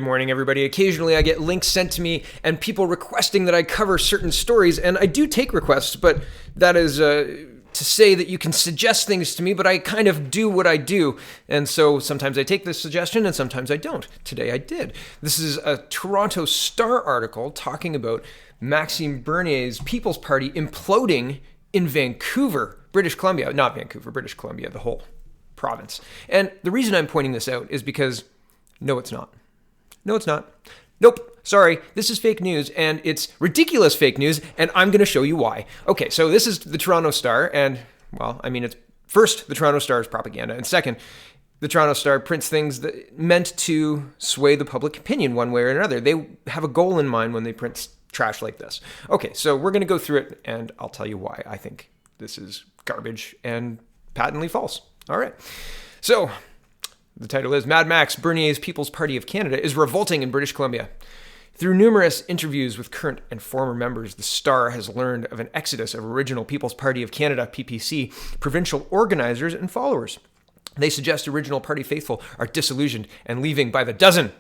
Good morning, everybody. Occasionally I get links sent to me and people requesting that I cover certain stories, and I do take requests, but that is to say that you can suggest things to me, but I kind of do what I do. And so sometimes I take this suggestion and sometimes I don't. Today I did. This is a Toronto Star article talking about Maxime Bernier's People's Party imploding in Vancouver, British Columbia. Not Vancouver, British Columbia, the whole province. And the reason I'm pointing this out is because no, it's not. No, it's not. Nope. Sorry. This is fake news, and it's ridiculous fake news, and I'm going to show you why. Okay, so this is the Toronto Star, and, well, I mean, it's first, the Toronto Star is propaganda, and second, the Toronto Star prints things that meant to sway the public opinion one way or another. They have a goal in mind when they print trash like this. Okay, so we're going to go through it, and I'll tell you why I think this is garbage and patently false. All right. So the title is Mad Max Bernier's People's Party of Canada is revolting in British Columbia. Through numerous interviews with current and former members, the Star has learned of an exodus of original People's Party of Canada, PPC, provincial organizers and followers. They suggest original party faithful are disillusioned and leaving by the dozen.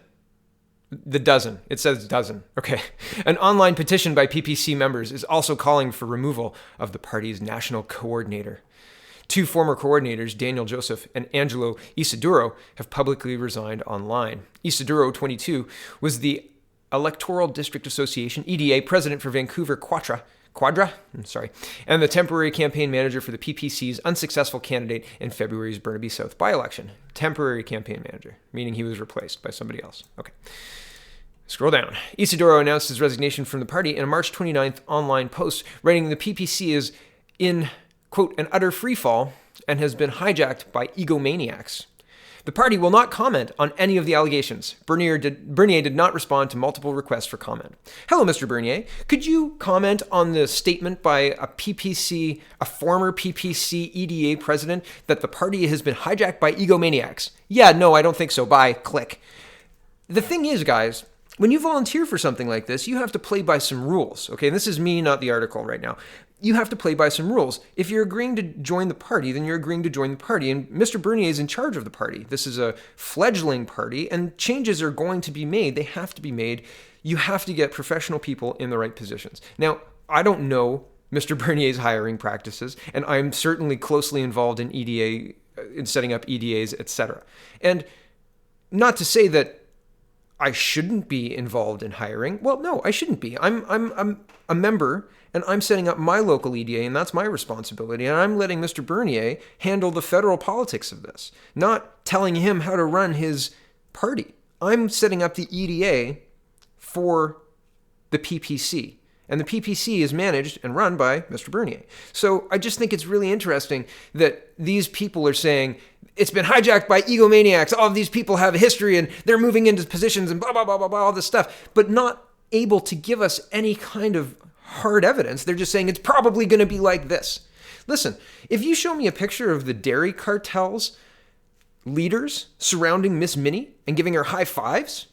The dozen. It says dozen. Okay. An online petition by PPC members is also calling for removal of the party's national coordinator. Two former coordinators, Daniel Joseph and Angelo Isidoro, have publicly resigned online. Isidoro, 22, was the Electoral District Association, EDA, president for Vancouver Quadra, and the temporary campaign manager for the PPC's unsuccessful candidate in February's Burnaby South by-election. Temporary campaign manager, meaning he was replaced by somebody else. Okay. Scroll down. Isidoro announced his resignation from the party in a March 29th online post, writing the PPC is in, quote, an utter freefall and has been hijacked by egomaniacs. The party will not comment on any of the allegations. Bernier did not respond to multiple requests for comment. Hello, Mr. Bernier. Could you comment on the statement by a former PPC EDA president that the party has been hijacked by egomaniacs? Yeah, no, I don't think so. Bye. Click. The thing is, guys, when you volunteer for something like this, you have to play by some rules. Okay, and this is me, not the article right now. You have to play by some rules. If you're agreeing to join the party, then you're agreeing to join the party. And Mr. Bernier is in charge of the party. This is a fledgling party, and changes are going to be made. They have to be made. You have to get professional people in the right positions. Now, I don't know Mr. Bernier's hiring practices, and I'm certainly closely involved in EDA, in setting up EDAs, etc. And not to say that I shouldn't be involved in hiring. Well, no, I shouldn't be. I'm a member, and I'm setting up my local EDA, and that's my responsibility. And I'm letting Mr. Bernier handle the federal politics of this, not telling him how to run his party. I'm setting up the EDA for the PPC. And the PPC is managed and run by Mr. Bernier. So I just think it's really interesting that these people are saying it's been hijacked by egomaniacs. All of these people have a history and they're moving into positions and blah, blah, blah, blah, blah, all this stuff, but not able to give us any kind of hard evidence. They're just saying it's probably going to be like this. Listen, if you show me a picture of the dairy cartel's leaders surrounding Miss Minnie and giving her high fives,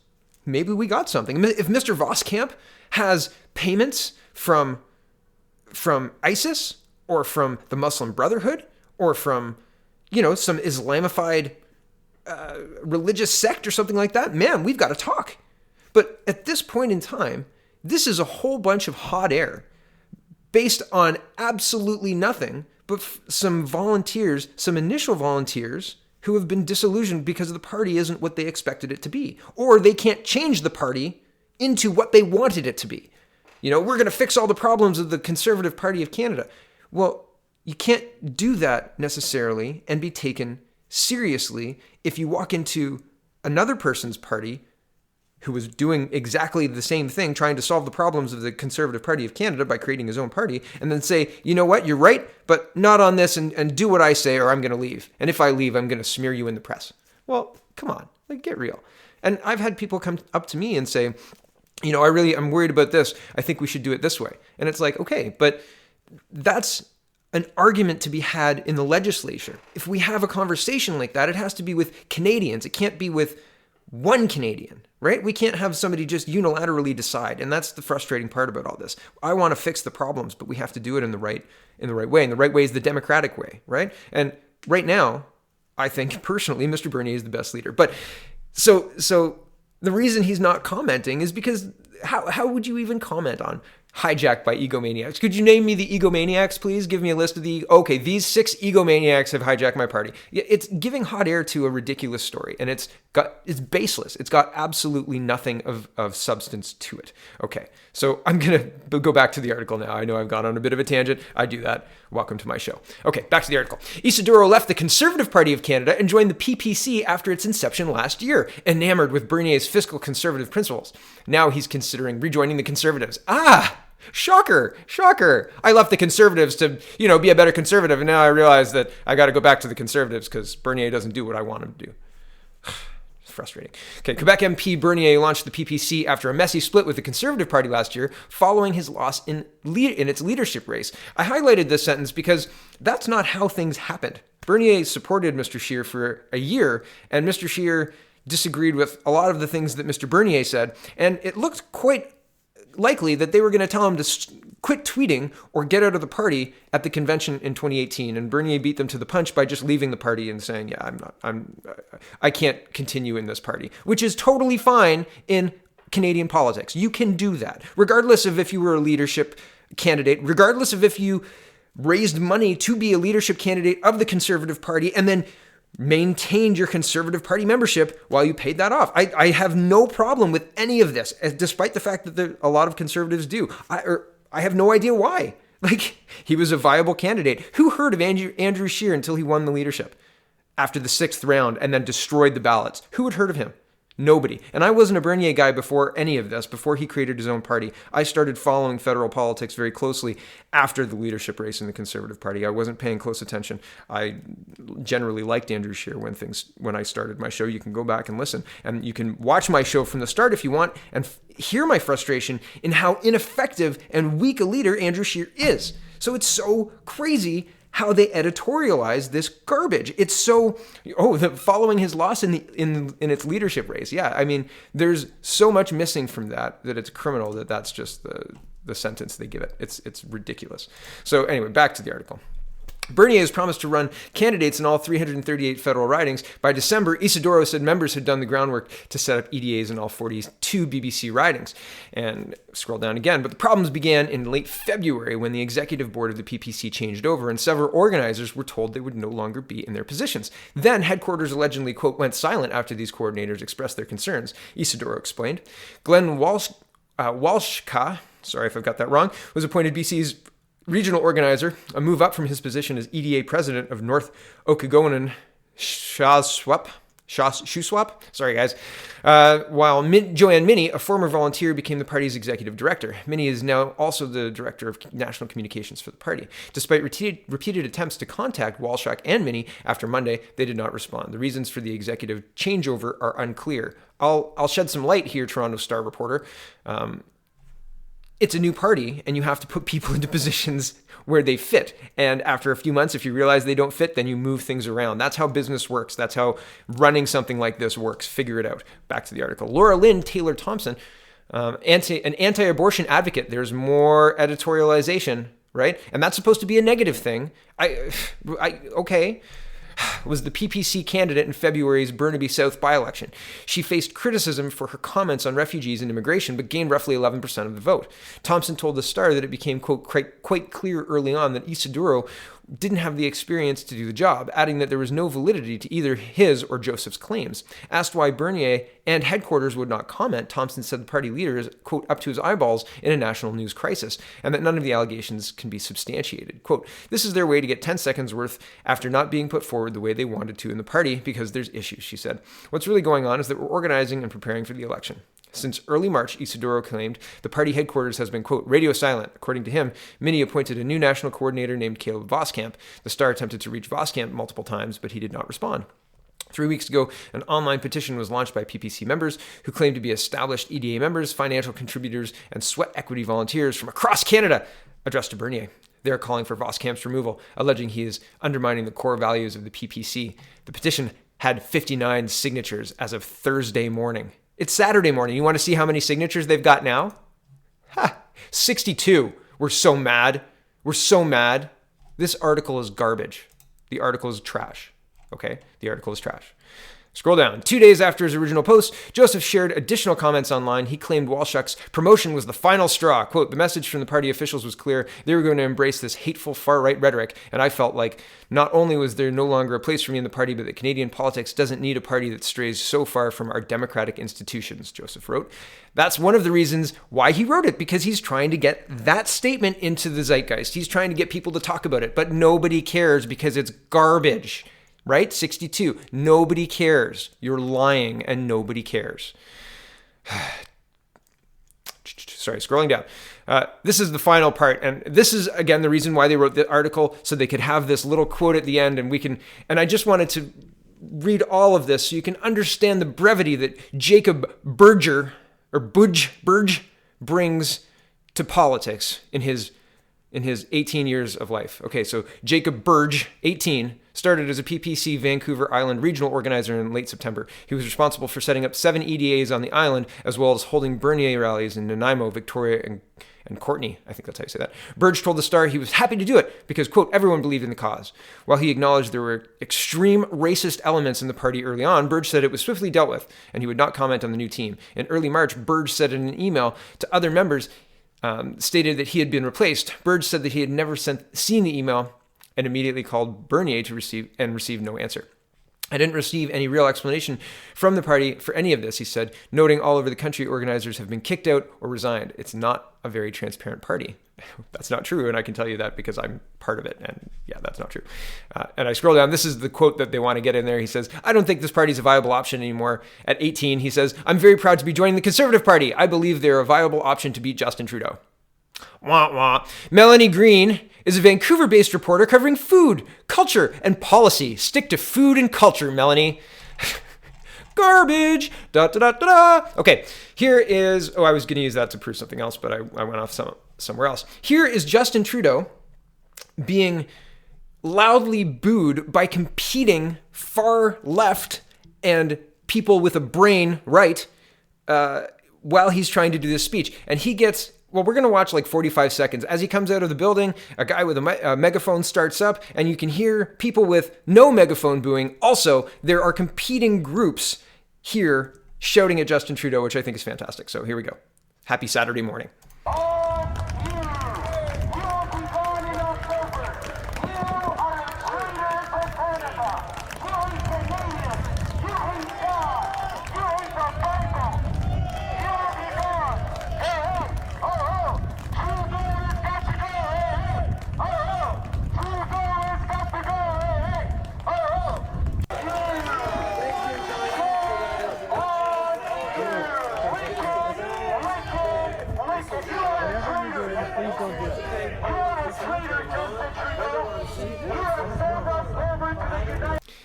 maybe we got something. If Mr. Voskamp has payments from ISIS or from the Muslim Brotherhood or from, some Islamified religious sect or something like that, man, we've got to talk. But at this point in time, this is a whole bunch of hot air based on absolutely nothing but some volunteers, some initial volunteers who have been disillusioned because the party isn't what they expected it to be, or they can't change the party into what they wanted it to be. We're going to fix all the problems of the Conservative Party of Canada. Well, you can't do that necessarily and be taken seriously if you walk into another person's party who was doing exactly the same thing, trying to solve the problems of the Conservative Party of Canada by creating his own party, and then say, you know what, you're right, but not on this, and do what I say or I'm going to leave. And if I leave, I'm going to smear you in the press. Well, come on, get real. And I've had people come up to me and say, I'm worried about this. I think we should do it this way. And it's like, okay, but that's an argument to be had in the legislature. If we have a conversation like that, it has to be with Canadians. It can't be with one Canadian, right? We can't have somebody just unilaterally decide. And that's the frustrating part about all this. I want to fix the problems, but we have to do it in the right way. And the right way is the democratic way, right? And right now, I think personally, Mr. Bernier is the best leader. But so The reason he's not commenting is because how would you even comment on hijacked by egomaniacs? Could you name me the egomaniacs, please? Give me a list of okay, these 6 egomaniacs have hijacked my party. It's giving hot air to a ridiculous story, and it's baseless. It's got absolutely nothing of substance to it. Okay, so I'm going to go back to the article now. I know I've gone on a bit of a tangent. I do that. Welcome to my show. Okay, back to the article. Isidoro left the Conservative Party of Canada and joined the PPC after its inception last year, enamored with Bernier's fiscal conservative principles. Now he's considering rejoining the Conservatives. Shocker. I left the Conservatives to, be a better conservative, and now I realize that I got to go back to the Conservatives because Bernier doesn't do what I want him to do. It's frustrating. Okay, Quebec MP Bernier launched the PPC after a messy split with the Conservative Party last year following his loss in its leadership race. I highlighted this sentence because that's not how things happened. Bernier supported Mr. Scheer for a year, and Mr. Scheer disagreed with a lot of the things that Mr. Bernier said, and it looked quite likely that they were going to tell him to quit tweeting or get out of the party at the convention in 2018. And Bernier beat them to the punch by just leaving the party and saying, I can't continue in this party, which is totally fine in Canadian politics. You can do that, regardless of if you were a leadership candidate, regardless of if you raised money to be a leadership candidate of the Conservative Party and then maintained your Conservative Party membership while you paid that off. I have no problem with any of this, despite the fact that a lot of Conservatives do. I have no idea why. He was a viable candidate. Who heard of Andrew Scheer until he won the leadership after the 6th round and then destroyed the ballots? Who had heard of him? Nobody. And I wasn't a Bernier guy before any of this, before he created his own party. I started following federal politics very closely after the leadership race in the Conservative Party. I wasn't paying close attention. I generally liked Andrew Scheer when I started my show. You can go back and listen. And you can watch my show from the start if you want and hear my frustration in how ineffective and weak a leader Andrew Scheer is. So it's so crazy how they editorialize this garbage. It's so, following his loss in its leadership race. Yeah, I mean, there's so much missing from that it's criminal that's just the sentence they give it. It's ridiculous. So anyway, back to the article. Bernier has promised to run candidates in all 338 federal ridings. By December, Isidoro said members had done the groundwork to set up EDAs in all 42 BBC ridings. And scroll down again. But the problems began in late February when the executive board of the PPC changed over and several organizers were told they would no longer be in their positions. Then headquarters allegedly, quote, went silent after these coordinators expressed their concerns, Isidoro explained. Glenn Walshka, sorry if I've got that wrong, was appointed BC's regional organizer, a move up from his position as EDA president of North Okanagan Shuswap. Sorry, guys. While Joanne Minnie, a former volunteer, became the party's executive director. Minnie is now also the director of national communications for the party. Despite repeated attempts to contact Walshak and Minnie after Monday, they did not respond. The reasons for the executive changeover are unclear. I'll shed some light here, Toronto Star reporter. It's a new party, and you have to put people into positions where they fit. And after a few months, if you realize they don't fit, then you move things around. That's how business works. That's how running something like this works. Figure it out. Back to the article. Laura Lynn Taylor Thompson, an anti-abortion advocate. There's more editorialization, right? And that's supposed to be a negative thing. Okay. Was the PPC candidate in February's Burnaby South by-election. She faced criticism for her comments on refugees and immigration, but gained roughly 11% of the vote. Thompson told the Star that it became, quote, quite clear early on that Isidoro didn't have the experience to do the job, adding that there was no validity to either his or Joseph's claims. Asked why Bernier and headquarters would not comment, Thompson said the party leader is, quote, up to his eyeballs in a national news crisis, and that none of the allegations can be substantiated. Quote, this is their way to get 10 seconds worth after not being put forward the way they wanted to in the party because there's issues, she said. What's really going on is that we're organizing and preparing for the election. Since early March, Isidoro claimed the party headquarters has been, quote, radio silent. According to him, Minnie appointed a new national coordinator named Caleb Voskamp. The Star attempted to reach Voskamp multiple times, but he did not respond. 3 weeks ago, an online petition was launched by PPC members who claim to be established EDA members, financial contributors, and sweat equity volunteers from across Canada, addressed to Bernier. They're calling for Voskamp's removal, alleging he is undermining the core values of the PPC. The petition had 59 signatures as of Thursday morning. It's Saturday morning. You want to see how many signatures they've got now? 62. We're so mad. We're so mad. This article is garbage. The article is trash. Okay? The article is trash. Scroll down. 2 days after his original post, Joseph shared additional comments online. He claimed Walshuck's promotion was the final straw. Quote, the message from the party officials was clear. They were going to embrace this hateful far-right rhetoric, and I felt like not only was there no longer a place for me in the party, but that Canadian politics doesn't need a party that strays so far from our democratic institutions, Joseph wrote. That's one of the reasons why he wrote it, because he's trying to get that statement into the zeitgeist. He's trying to get people to talk about it, but nobody cares because it's garbage. Right? 62. Nobody cares. You're lying and nobody cares. Sorry, scrolling down. This is the final part. And this is, again, the reason why they wrote the article, so they could have this little quote at the end. And I just wanted to read all of this so you can understand the brevity that Jacob Burge brings to politics in his 18 years of life. Okay, so Jacob Burge, 18, started as a PPC Vancouver Island regional organizer in late September. He was responsible for setting up 7 EDAs on the island, as well as holding Bernier rallies in Nanaimo, Victoria, and Courtenay. I think that's how you say that. Burge told the Star he was happy to do it because, quote, everyone believed in the cause. While he acknowledged there were extreme racist elements in the party early on, Burge said it was swiftly dealt with, and he would not comment on the new team. In early March, Burge said in an email to other members, stated that he had been replaced. Burge said that he had never seen the email and immediately called Bernier to received no answer. I didn't receive any real explanation from the party for any of this, he said, noting all over the country organizers have been kicked out or resigned. It's not a very transparent party. That's not true, and I can tell you that because I'm part of it, and yeah, that's not true. And I scroll down. This is the quote that they want to get in there. He says, I don't think this party's a viable option anymore. At 18, he says, I'm very proud to be joining the Conservative Party. I believe they're a viable option to beat Justin Trudeau. Wah, wah. Melanie Green is a Vancouver-based reporter covering food, culture, and policy. Stick to food and culture, Melanie. Garbage. Da, da, da, da, da. Okay, here is... Oh, I was going to use that to prove something else, but I went off somewhere else. Here is Justin Trudeau being loudly booed by competing far left and people with a brain right while he's trying to do this speech. And he gets... Well, we're going to watch like 45 seconds. As he comes out of the building, a guy with a megaphone starts up, and you can hear people with no megaphone booing. Also, there are competing groups here shouting at Justin Trudeau, which I think is fantastic. So here we go. Happy Saturday morning.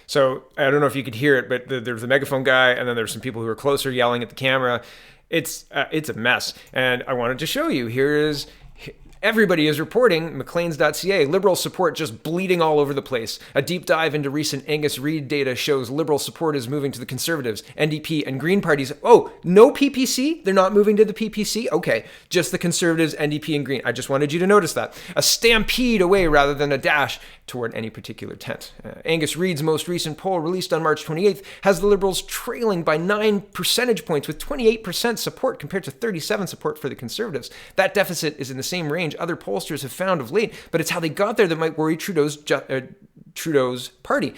So I don't know if you could hear it, but there's a megaphone guy, and then there's some people who are closer yelling at the camera. It's a mess, and I wanted to show you. Here is... Everybody is reporting, Maclean's.ca, Liberal support just bleeding all over the place. A deep dive into recent Angus Reid data shows Liberal support is moving to the Conservatives, NDP, and Green parties. Oh, no PPC? They're not moving to the PPC? Okay, just the Conservatives, NDP, and Green. I just wanted you to notice that. A stampede away rather than a dash toward any particular tent. Angus Reid's most recent poll, released on March 28th, has the Liberals trailing by 9 percentage points with 28% support compared to 37% support for the Conservatives. That deficit is in the same range other pollsters have found of late, but it's how they got there that might worry Trudeau's party.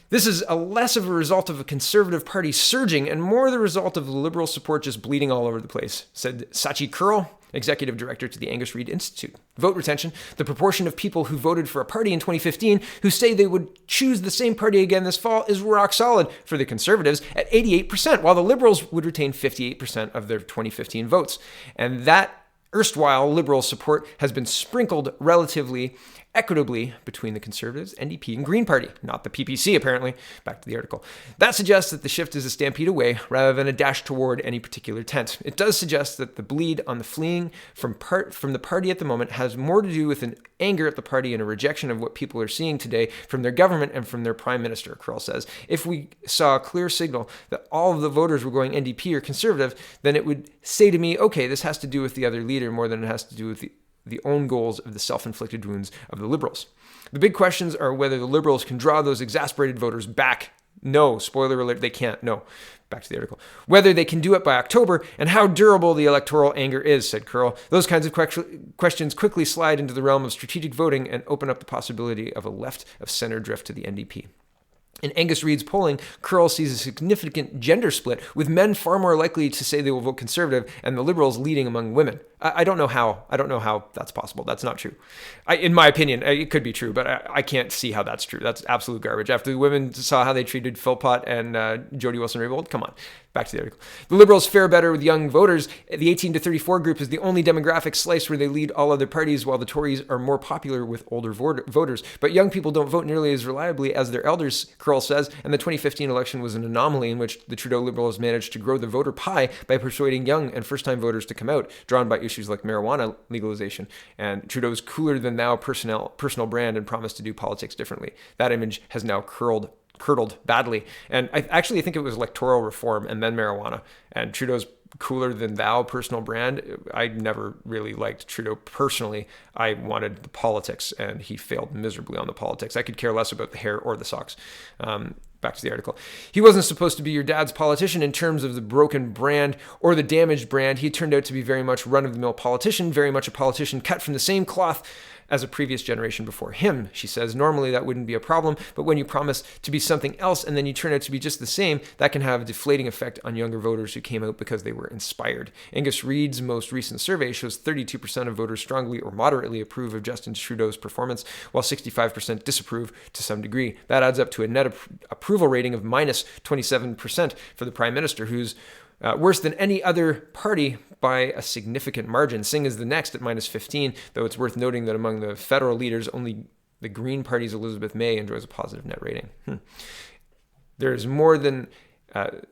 This is less of a result of a Conservative party surging and more the result of the Liberal support just bleeding all over the place, said Sachi Curl, Executive Director to the Angus Reid Institute. Vote retention, the proportion of people who voted for a party in 2015 who say they would choose the same party again this fall is rock solid for the Conservatives at 88%, while the Liberals would retain 58% of their 2015 votes. And that erstwhile Liberal support has been sprinkled relatively equitably between the Conservatives, NDP, and Green Party, not the PPC, apparently. Back to the article. That suggests that the shift is a stampede away rather than a dash toward any particular tent. It does suggest that the bleed on the fleeing from the party at the moment has more to do with an anger at the party and a rejection of what people are seeing today from their government and from their Prime Minister, Kroll says. If we saw a clear signal that all of the voters were going NDP or Conservative, then it would say to me, okay, this has to do with the other leader more than it has to do with the own goals of the self-inflicted wounds of the Liberals. The big questions are whether the Liberals can draw those exasperated voters back No, spoiler alert, they can't. No. Back to the article. Whether they can do it by October and how durable the electoral anger is, said Curl. Those kinds of questions quickly slide into the realm of strategic voting and open up the possibility of a left of center drift to the NDP. In Angus Reid's polling, Curl sees a significant gender split, with men far more likely to say they will vote Conservative and the Liberals leading among women. I don't know how that's possible. That's not true. In my opinion, it could be true, but I can't see how that's true. That's absolute garbage. After the women saw how they treated Philpott and Jody Wilson-Raybould, come on. Back to the article. The Liberals fare better with young voters. The 18 to 34 group is the only demographic slice where they lead all other parties, while the Tories are more popular with older voters. But young people don't vote nearly as reliably as their elders, Curl says, and the 2015 election was an anomaly in which the Trudeau Liberals managed to grow the voter pie by persuading young and first-time voters to come out, drawn by issues like marijuana legalization and Trudeau's cooler-than-thou personal brand and promise to do politics differently. That image has now curdled badly. And I actually think it was electoral reform and then marijuana. And Trudeau's cooler-than-thou personal brand, I never really liked Trudeau personally. I wanted the politics, and he failed miserably on the politics. I could care less about the hair or the socks. Back to the article. He wasn't supposed to be your dad's politician in terms of the broken brand or the damaged brand. He turned out to be very much run-of-the-mill politician, very much a politician cut from the same cloth as a previous generation before him, she says. Normally that wouldn't be a problem, but when you promise to be something else and then you turn out to be just the same, that can have a deflating effect on younger voters who came out because they were inspired. Angus Reid's most recent survey shows 32% of voters strongly or moderately approve of Justin Trudeau's performance, while 65% disapprove to some degree. That adds up to a net approval rating of minus 27% for the Prime Minister, who's worse than any other party by a significant margin. Singh is the next at minus 15, though it's worth noting that among the federal leaders, only the Green Party's Elizabeth May enjoys a positive net rating. There's more than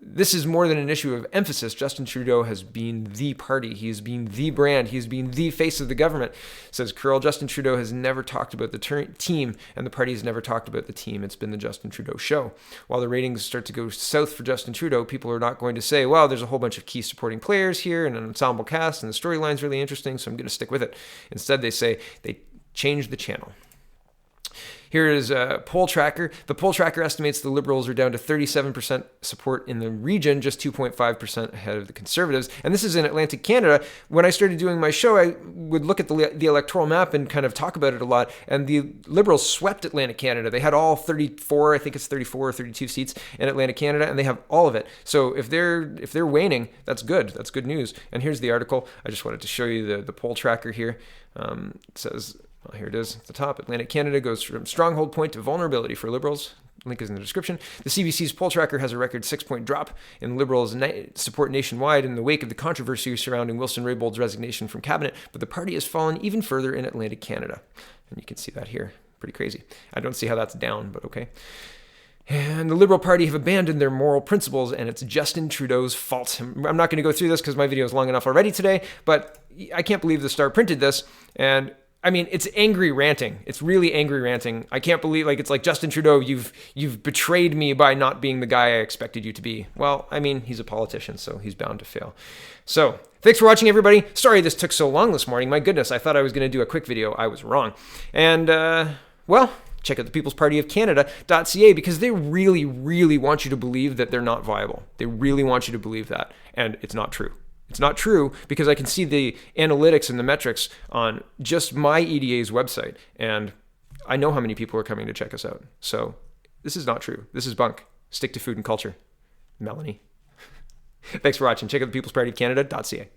This is more than an issue of emphasis. Justin Trudeau has been the party. He has been the brand. He has been the face of the government, says Curl. Justin Trudeau has never talked about the team, and the party has never talked about the team. It's been the Justin Trudeau show. While the ratings start to go south for Justin Trudeau, people are not going to say, well, there's a whole bunch of key supporting players here and an ensemble cast, and the storyline's really interesting, so I'm going to stick with it. Instead, they say they changed the channel. Here is a poll tracker. The poll tracker estimates the Liberals are down to 37% support in the region, just 2.5% ahead of the Conservatives. And this is in Atlantic Canada. When I started doing my show, I would look at the electoral map and kind of talk about it a lot. And the Liberals swept Atlantic Canada. They had all 34, I think it's 34 or 32 seats in Atlantic Canada, and they have all of it. So if they're waning, that's good. That's good news. And here's the article. I just wanted to show you the poll tracker here. It says... Well, here it is at the top. Atlantic Canada goes from stronghold point to vulnerability for Liberals. Link is in the description. The CBC's poll tracker has a record 6-point drop in Liberals' support nationwide in the wake of the controversy surrounding Wilson-Raybould's resignation from cabinet, but the party has fallen even further in Atlantic Canada. And you can see that here. Pretty crazy. I don't see how that's down, but okay. And the Liberal Party have abandoned their moral principles, and it's Justin Trudeau's fault. I'm not going to go through this because my video is long enough already today, but I can't believe the Star printed this, and I mean, it's angry ranting. It's really angry ranting. I can't believe, it's like, Justin Trudeau, you've betrayed me by not being the guy I expected you to be. Well, I mean, he's a politician, so he's bound to fail. So, thanks for watching, everybody. Sorry this took so long this morning. My goodness, I thought I was going to do a quick video. I was wrong. And, well, check out the People's Party of Canada.ca because they really, really want you to believe that they're not viable. They really want you to believe that, and it's not true. It's not true because I can see the analytics and the metrics on just my EDA's website, and I know how many people are coming to check us out. So this is not true. This is bunk. Stick to food and culture. Melanie. Thanks for watching. Check out the People's Party of Canada.ca.